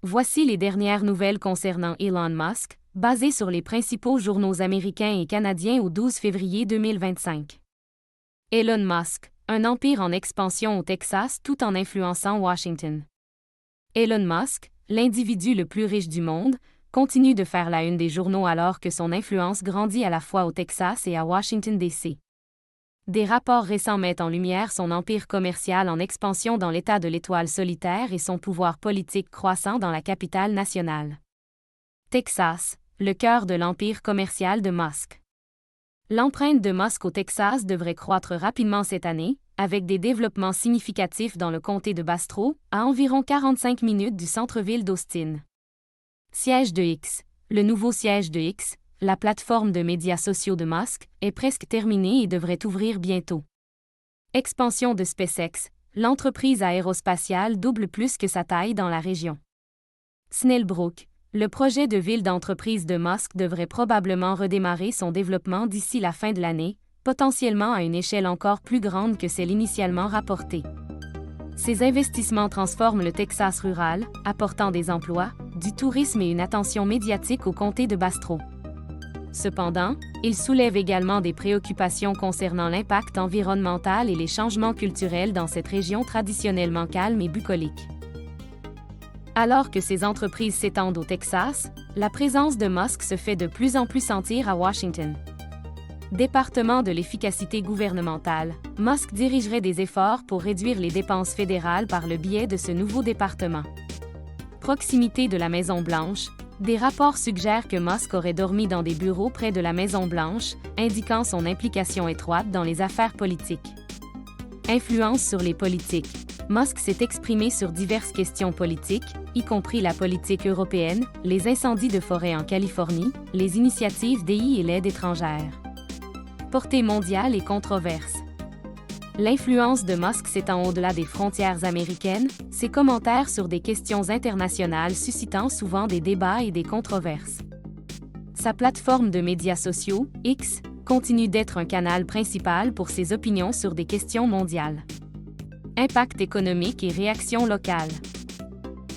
Voici les dernières nouvelles concernant Elon Musk, basées sur les principaux journaux américains et canadiens au 12 février 2025. Elon Musk, un empire en expansion au Texas tout en influençant Washington. Elon Musk, l'individu le plus riche du monde, continue de faire la une des journaux alors que son influence grandit à la fois au Texas et à Washington DC. Des rapports récents mettent en lumière son empire commercial en expansion dans l'État de l'Étoile solitaire et son pouvoir politique croissant dans la capitale nationale. Texas, le cœur de l'empire commercial de Musk. L'empreinte de Musk au Texas devrait croître rapidement cette année, avec des développements significatifs dans le comté de Bastrop, à environ 45 minutes du centre-ville d'Austin. Siège de X. Le nouveau siège de X, la plateforme de médias sociaux de Musk, est presque terminée et devrait ouvrir bientôt. Expansion de SpaceX. L'entreprise aérospatiale double plus que sa taille dans la région. Snellbrook. Le projet de ville d'entreprise de Musk devrait probablement redémarrer son développement d'ici la fin de l'année, potentiellement à une échelle encore plus grande que celle initialement rapportée. Ces investissements transforment le Texas rural, apportant des emplois, du tourisme et une attention médiatique au comté de Bastrop. Cependant, il soulève également des préoccupations concernant l'impact environnemental et les changements culturels dans cette région traditionnellement calme et bucolique. Alors que ces entreprises s'étendent au Texas, la présence de Musk se fait de plus en plus sentir à Washington. Département de l'efficacité gouvernementale, Musk dirigerait des efforts pour réduire les dépenses fédérales par le biais de ce nouveau département. Proximité de la Maison-Blanche, des rapports suggèrent que Musk aurait dormi dans des bureaux près de la Maison-Blanche, indiquant son implication étroite dans les affaires politiques. Influence sur les politiques. Musk s'est exprimé sur diverses questions politiques, y compris la politique européenne, les incendies de forêt en Californie, les initiatives d'EI et l'aide étrangère. Portée mondiale et controverse. L'influence de Musk s'étend au-delà des frontières américaines, ses commentaires sur des questions internationales suscitant souvent des débats et des controverses. Sa plateforme de médias sociaux, X, continue d'être un canal principal pour ses opinions sur des questions mondiales. Impact économique et réaction locale.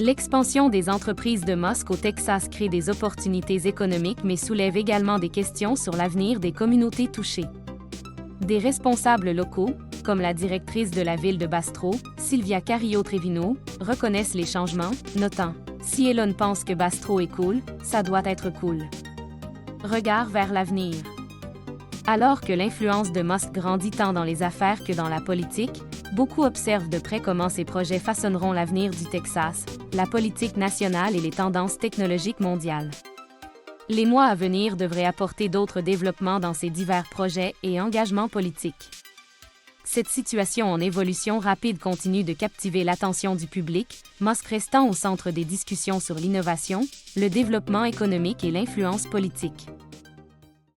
L'expansion des entreprises de Musk au Texas crée des opportunités économiques mais soulève également des questions sur l'avenir des communautés touchées. Des responsables locaux, comme la directrice de la ville de Bastrop, Sylvia Carrillo-Trevino, reconnaissent les changements, notant « Si Elon pense que Bastrop est cool, ça doit être cool ». Regard vers l'avenir. Alors que l'influence de Musk grandit tant dans les affaires que dans la politique, beaucoup observent de près comment ces projets façonneront l'avenir du Texas, la politique nationale et les tendances technologiques mondiales. Les mois à venir devraient apporter d'autres développements dans ces divers projets et engagements politiques. Cette situation en évolution rapide continue de captiver l'attention du public, Musk restant au centre des discussions sur l'innovation, le développement économique et l'influence politique.